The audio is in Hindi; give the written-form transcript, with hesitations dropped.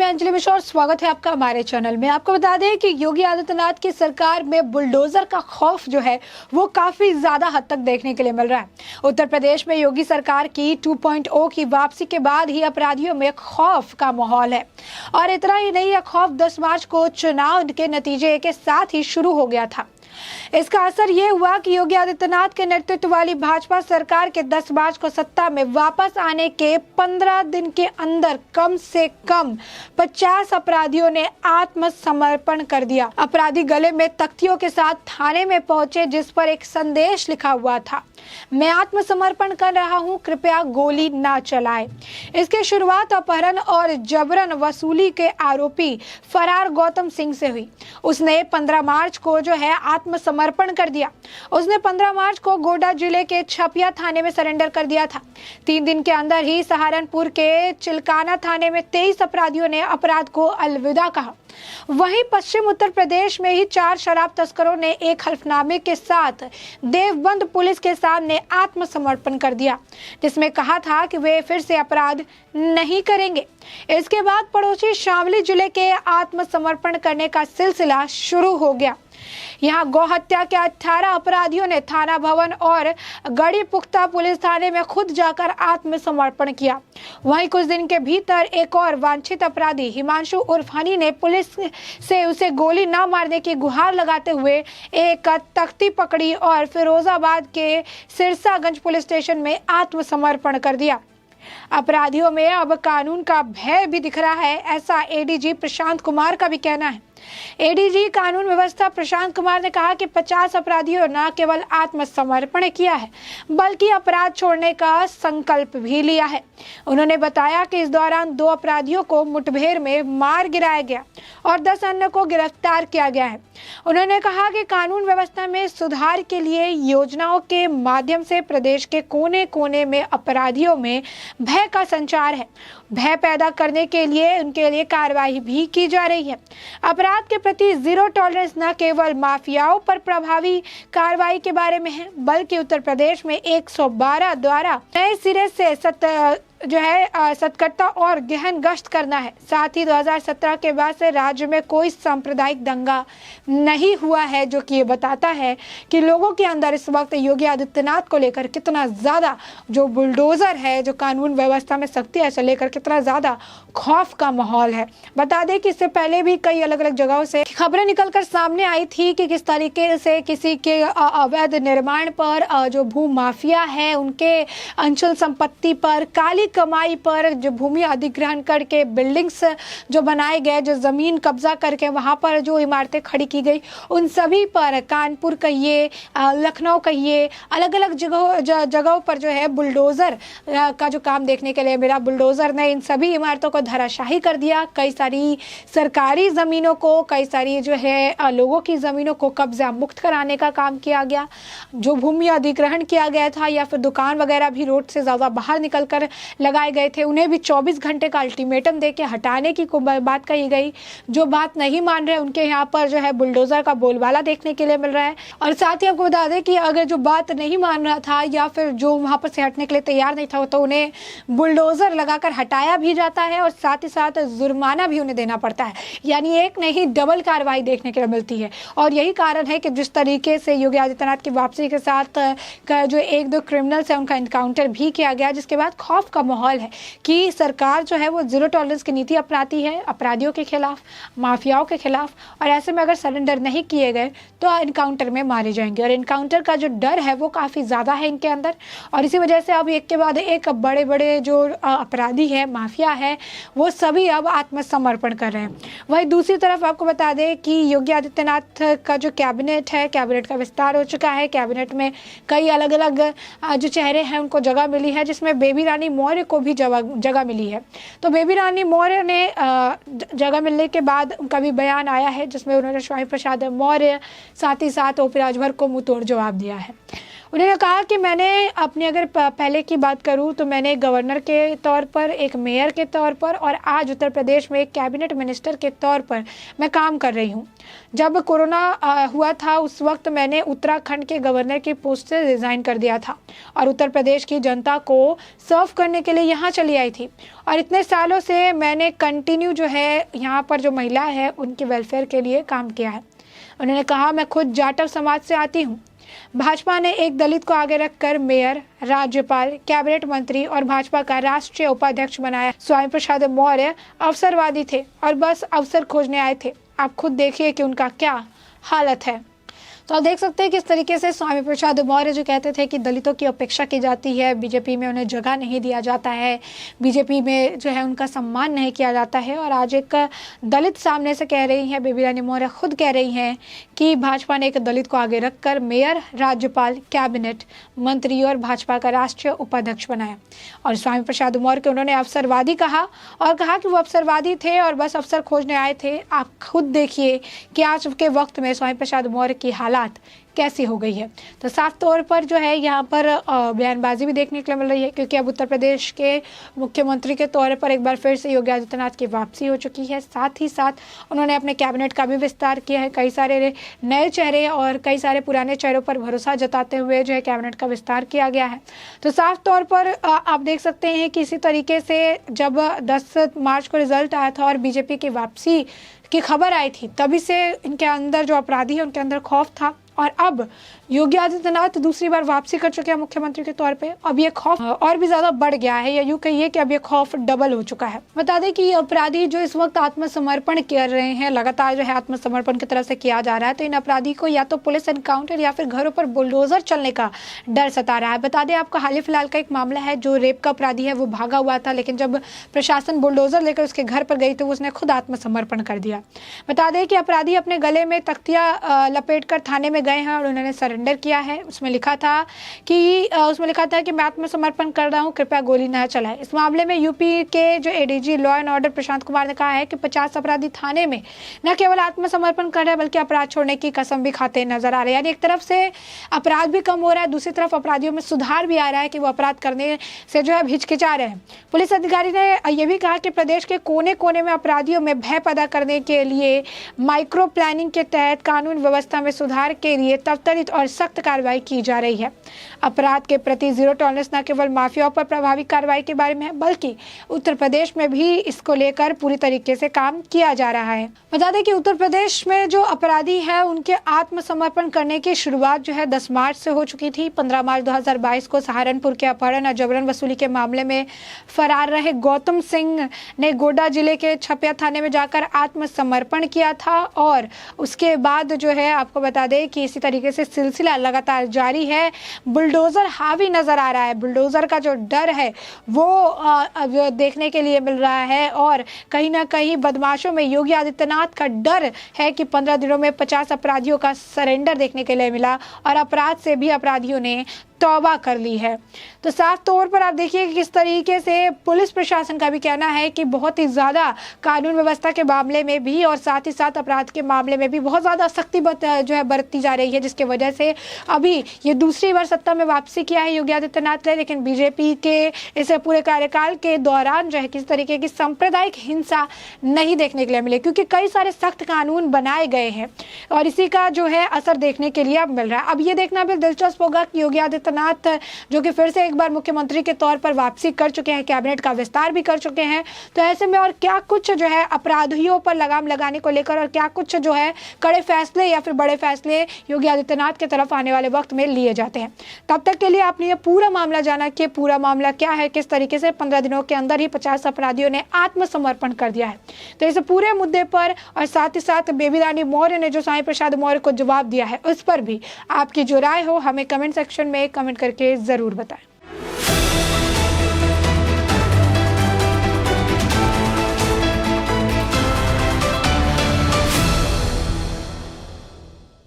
मैं अंजलि मिश्रा और स्वागत है आपका हमारे चैनल में। आपको बता दें कि योगी आदित्यनाथ की सरकार में बुलडोजर का खौफ जो है वो काफी ज्यादा हद तक देखने के लिए मिल रहा है। उत्तर प्रदेश में योगी सरकार की 2.0 की वापसी के बाद ही अपराधियों में खौफ का माहौल है। और इतना ही नहीं, यह खौफ 10 मार्च को चुनाव के नतीजे के साथ ही शुरू हो गया था। इसका असर ये हुआ कि योगी आदित्यनाथ के नेतृत्व वाली भाजपा सरकार के 10 मार्च को सत्ता में वापस आने के 15 दिन के अंदर कम से कम 50 अपराधियों ने आत्मसमर्पण कर दिया। अपराधी गले में तख्तियों के साथ थाने में पहुंचे, जिस पर एक संदेश लिखा हुआ था, मैं आत्मसमर्पण कर रहा हूं, कृपया गोली ना चलाएं। इसकी शुरुआत अपहरण और जबरन वसूली के आरोपी फरार गौतम सिंह से हुई। उसने 15 मार्च को जो है आत्मसमर्पण कर दिया। उसने 15 मार्च को गोड्डा जिले के छपिया थाने में सरेंडर कर दिया था। 3 दिन के अंदर ही सहारनपुर के चिलकाना थाने में 23 अपराधियों ने अपराध को अलविदा कहा। वहीं पश्चिम उत्तर प्रदेश में ही 4 शराब तस्करों ने एक हल्फनामे के साथ देवबंद पुलिस के सामने आत्मसमर्पण कर दिया, जिसमें कहा था कि वे फिर से अपराध नहीं करेंगे। इसके बाद पड़ोसी शामली जिले के आत्मसमर्पण करने का सिलसिला शुरू हो गया। यहाँ गौ हत्या के 18 अपराधियों ने थाना भवन और गढ़ी पुख्ता पुलिस थाने में खुद जाकर आत्मसमर्पण किया। वहीं कुछ दिन के भीतर एक और वांछित अपराधी हिमांशु उर्फ हनी ने पुलिस से उसे गोली न मारने की गुहार लगाते हुए एक तख्ती पकड़ी और फिरोजाबाद के सिरसागंज पुलिस स्टेशन में आत्मसमर्पण कर दिया। अपराधियों में अब कानून का भय भी दिख रहा है, ऐसा एडीजी प्रशांत कुमार का भी कहना है। एडीजी कानून व्यवस्था प्रशांत कुमार ने कहा कि 50 अपराधियों न केवल आत्मसमर्पण किया है बल्कि अपराध छोड़ने का संकल्प भी लिया है। उन्होंने बताया कि इस दौरान 2 अपराधियों को मुठभेड़ में मार गिराया गया और 10 अन्य को गिरफ्तार किया गया है। उन्होंने कहा कि कानून व्यवस्था में सुधार के लिए योजनाओं के माध्यम से प्रदेश के कोने कोने में अपराधियों में भय का संचार है। भय पैदा करने के लिए उनके लिए कार्रवाई भी की जा रही है। अपराध के प्रति जीरो टॉलरेंस न केवल माफियाओं पर प्रभावी कार्रवाई के बारे में है, बल्कि उत्तर प्रदेश में 112 द्वारा नए सिरे से सतर्कता और गहन गश्त करना है। साथ ही 2017 के बाद से राज्य में कोई सांप्रदायिक दंगा नहीं हुआ है, जो कि ये बताता है कि लोगों के अंदर इस वक्त योगी आदित्यनाथ को लेकर कितना ज्यादा जो बुलडोजर है, जो कानून व्यवस्था में सख्ती है, इसे लेकर कितना ज्यादा खौफ का माहौल है। बता दें कि इससे पहले भी कई अलग अलग जगहों से खबरें निकलकर सामने आई थी कि किस तरीके से किसी के अवैध निर्माण पर, जो भू माफिया है उनके अंचल संपत्ति पर, काली कमाई पर, जो भूमि अधिग्रहण करके बिल्डिंग्स जो बनाए गए, जो जमीन कब्जा करके वहां पर जो इमारतें खड़ी की गई, उन सभी पर, कानपुर कहिए, लखनऊ कहिए, अलग अलग जगहों पर जो है बुलडोजर का जो काम देखने के लिए मिला। बुलडोजर ने इन सभी इमारतों को धराशाही कर दिया। कई सारी सरकारी जमीनों को, कई सारी जो है लोगों की जमीनों को कब्जा मुक्त कराने का काम किया गया। जो भूमि अधिग्रहण किया गया था या फिर दुकान वगैरह भी रोड से ज्यादा बाहर निकल कर लगाए गए थे, उन्हें भी 24 घंटे का अल्टीमेटम देके हटाने की बात कही गई। जो बात नहीं मान रहे उनके यहाँ पर जो है बुलडोजर का बोलबाला देखने के लिए मिल रहा है। और साथ ही आपको बता दें कि अगर जो बात नहीं मान रहा था या फिर जो वहां पर से हटने के लिए तैयार नहीं था, तो उन्हें बुलडोजर लगाकर हटाया भी जाता है और साथ ही साथ जुर्माना भी उन्हें देना पड़ता है। यानी एक नहीं डबल कार्रवाई देखने के लिए मिलती है। और यही कारण है कि जिस तरीके से योगी आदित्यनाथ की वापसी के साथ जो 1-2 क्रिमिनल्स है उनका एनकाउंटर भी किया गया, जिसके बाद खौफ का माहौल है कि सरकार जो है वो जीरो टॉलरेंस की नीति अपनाती है अपराधियों के खिलाफ, माफियाओं के खिलाफ। और ऐसे में अगर सरेंडर नहीं किए गए तो एनकाउंटर में मारे जाएंगे। और एनकाउंटर का जो डर है वो काफ़ी ज़्यादा है इनके अंदर, और इसी वजह से अब एक के बाद एक बड़े बड़े जो अपराधी है, माफिया है, वो सभी अब आत्मसमर्पण कर रहे हैं। वहीं दूसरी तरफ आपको बता दें कि योगी आदित्यनाथ का जो कैबिनेट है, कैबिनेट का विस्तार हो चुका है। कैबिनेट में कई अलग अलग जो चेहरे हैं उनको जगह मिली है, जिसमें बेबी रानी मौर्य को भी जगह मिली है। तो बेबी रानी मौर्य ने जगह मिलने के बाद उनका भी बयान आया है, जिसमें उन्होंने स्वामी प्रसाद मौर्य साथ ही साथ ओपी राजभर को मुंहतोड़ जवाब दिया है। उन्होंने कहा कि मैंने अपनी अगर पहले की बात करूं तो मैंने गवर्नर के तौर पर, एक मेयर के तौर पर और आज उत्तर प्रदेश में एक कैबिनेट मिनिस्टर के तौर पर मैं काम कर रही हूं। जब कोरोना हुआ था उस वक्त मैंने उत्तराखंड के गवर्नर की पोस्ट से रिज़ाइन कर दिया था और उत्तर प्रदेश की जनता को सर्व करने के लिए यहाँ चली आई थी और इतने सालों से मैंने कंटिन्यू जो है यहाँ पर जो महिला है उनके वेलफेयर के लिए काम किया है। उन्होंने कहा मैं खुद जाटव समाज से आती हूँ। भाजपा ने एक दलित को आगे रखकर मेयर, राज्यपाल, कैबिनेट मंत्री और भाजपा का राष्ट्रीय उपाध्यक्ष बनाया। स्वामी प्रसाद मौर्य अवसरवादी थे और बस अवसर खोजने आए थे। आप खुद देखिए कि उनका क्या हालत है। तो आप देख सकते हैं किस तरीके से स्वामी प्रसाद मौर्य जो कहते थे कि दलितों की अपेक्षा की जाती है, बीजेपी में उन्हें जगह नहीं दिया जाता है, बीजेपी में जो है उनका सम्मान नहीं किया जाता है, और आज एक दलित सामने से कह रही हैं, बेबी रानी मौर्य खुद कह रही हैं कि भाजपा ने एक दलित को आगे रखकर मेयर, राज्यपाल, कैबिनेट मंत्री और भाजपा का राष्ट्रीय उपाध्यक्ष बनाया। और स्वामी प्रसाद मौर्य को उन्होंने अवसरवादी कहा और कहा कि वो अवसरवादी थे और बस अवसर खोजने आए थे। आप खुद देखिए कि आज के वक्त में स्वामी प्रसाद मौर्य की हालात कैसी हो गई है। तो साफ तौर पर जो है यहाँ पर बयानबाजी भी देखने के लिए मिल रही है, क्योंकि अब उत्तर प्रदेश के मुख्यमंत्री के तौर पर एक बार फिर से योगी आदित्यनाथ की वापसी हो चुकी है। साथ ही साथ उन्होंने अपने कैबिनेट का भी विस्तार किया है। कई सारे नए चेहरे और कई सारे पुराने चेहरों पर भरोसा जताते हुए जो है कैबिनेट का विस्तार किया गया है। तो साफ तौर पर आप देख सकते हैं कि इसी तरीके से जब 10 मार्च को रिजल्ट आया था और बीजेपी की वापसी की खबर आई थी, तभी से इनके अंदर जो अपराधी है उनके अंदर खौफ था। और अब योगी आदित्यनाथ दूसरी बार वापसी कर चुके हैं मुख्यमंत्री के तौर पे। अब ये खौफ और भी ज्यादा बढ़ गया है, या यूं कहिए कि अब ये खौफ डबल हो चुका है। बता दें कि ये अपराधी जो इस वक्त आत्मसमर्पण कर रहे हैं, लगातार जो है आत्मसमर्पण की तरफ से किया जा रहा है, तो इन अपराधी को या तो पुलिस एनकाउंटर या फिर घरों पर बुलडोजर चलने का डर सता रहा है। बता दें आपका हाल ही फिलहाल का एक मामला है, जो रेप का अपराधी है वो भागा हुआ था, लेकिन जब प्रशासन बुलडोजर लेकर उसके घर पर गई तो उसने खुद आत्मसमर्पण कर दिया। बता दें कि अपराधी अपने गले में तख्तियां लपेट कर थाने में गए हैं और उन्होंने सरेंडर किया है। उसमें लिखा था कि मैं आत्मसमर्पण कर रहा हूं, कृपया गोली न चलाएं। इस मामले में यूपी के जो ADG law and order Prashant Kumar ने कहा है कि 50 अपराधी थाने में न केवल आत्मसमर्पण कर रहे हैं बल्कि अपराध छोड़ने की कसम भी खाते नजर आ रहे हैं। यानी एक तरफ से अपराध भी कम हो रहा है, दूसरी तरफ अपराधियों में सुधार भी आ रहा है कि वो अपराध करने से जो है हिचकिचा रहे हैं। पुलिस अधिकारी ने यह भी कहा कि प्रदेश के कोने कोने में अपराधियों में भय पैदा करने के लिए माइक्रो प्लानिंग के तहत कानून व्यवस्था में सुधार के लिए त्वरित और सख्त कार्रवाई की जा रही है। अपराध के प्रति जीरो टॉलरेंस न केवल माफियाओं पर प्रभावी कार्रवाई के बारे में है, बल्कि उत्तर प्रदेश में भी इसको लेकर पूरी तरीके से काम किया जा रहा है। बता दें कि उत्तर प्रदेश में जो अपराधी है उनके आत्मसमर्पण करने की शुरुआत जो है 10 मार्च से हो चुकी थी। 15 मार्च 2022 को सहारनपुर के अपहरण और जबरन वसूली के मामले में फरार रहे गौतम सिंह ने गोड्डा जिले के छपिया थाने में जाकर आत्मसमर्पण किया था और उसके बाद जो है आपको बता दें कि इसी तरीके से सिलसिला लगातार जारी है। बुलडोजर हावी नजर आ रहा है, बुलडोजर का जो डर है वो अब देखने के लिए मिल रहा है और कहीं ना कहीं बदमाशों में योगी आदित्यनाथ का डर है कि 15 दिनों में 50 अपराधियों का सरेंडर देखने के लिए मिला और अपराध से भी अपराधियों ने तौबा कर ली है। तो साफ तौर पर आप देखिए कि किस तरीके से पुलिस प्रशासन का भी कहना है कि बहुत ही ज़्यादा कानून व्यवस्था के मामले में भी और साथ ही साथ अपराध के मामले में भी बहुत ज़्यादा सख्ती जो है बरती जा रही है, जिसके वजह से अभी ये दूसरी बार सत्ता में वापसी किया है योगी आदित्यनाथ ने। लेकिन बीजेपी के इस पूरे कार्यकाल के दौरान जो है किस तरीके की सांप्रदायिक हिंसा नहीं देखने के लिए मिले, क्योंकि कई सारे सख्त कानून बनाए गए हैं और इसी का जो है असर देखने के लिए अब मिल रहा है। अब ये देखना भी दिलचस्प होगा कि योगी आदित्यनाथ जो कि फिर से एक बार मुख्यमंत्री के तौर पर वापसी कर चुके हैं, कैबिनेट का विस्तार भी कर चुके हैं, तो ऐसे में और क्या कुछ जो है अपराधियों पर लगाम लगाने को लेकर और क्या कुछ जो है कड़े फैसले या फिर बड़े फैसले योगी आदित्यनाथ की तरफ आने वाले वक्त में लिए जाते हैं। तब तक के लिए आपने ये पूरा मामला जाना कि पूरा मामला क्या है, किस तरीके से 15 दिनों के अंदर ही 50 अपराधियों ने आत्मसमर्पण कर दिया है। तो इस पूरे मुद्दे पर और साथ ही साथ बेबी रानी मौर्य ने जो स्वामी प्रसाद मौर्य को जवाब दिया है उस पर भी आपकी जो राय हो हमें कमेंट सेक्शन में कमेंट करके जरूर बताएं।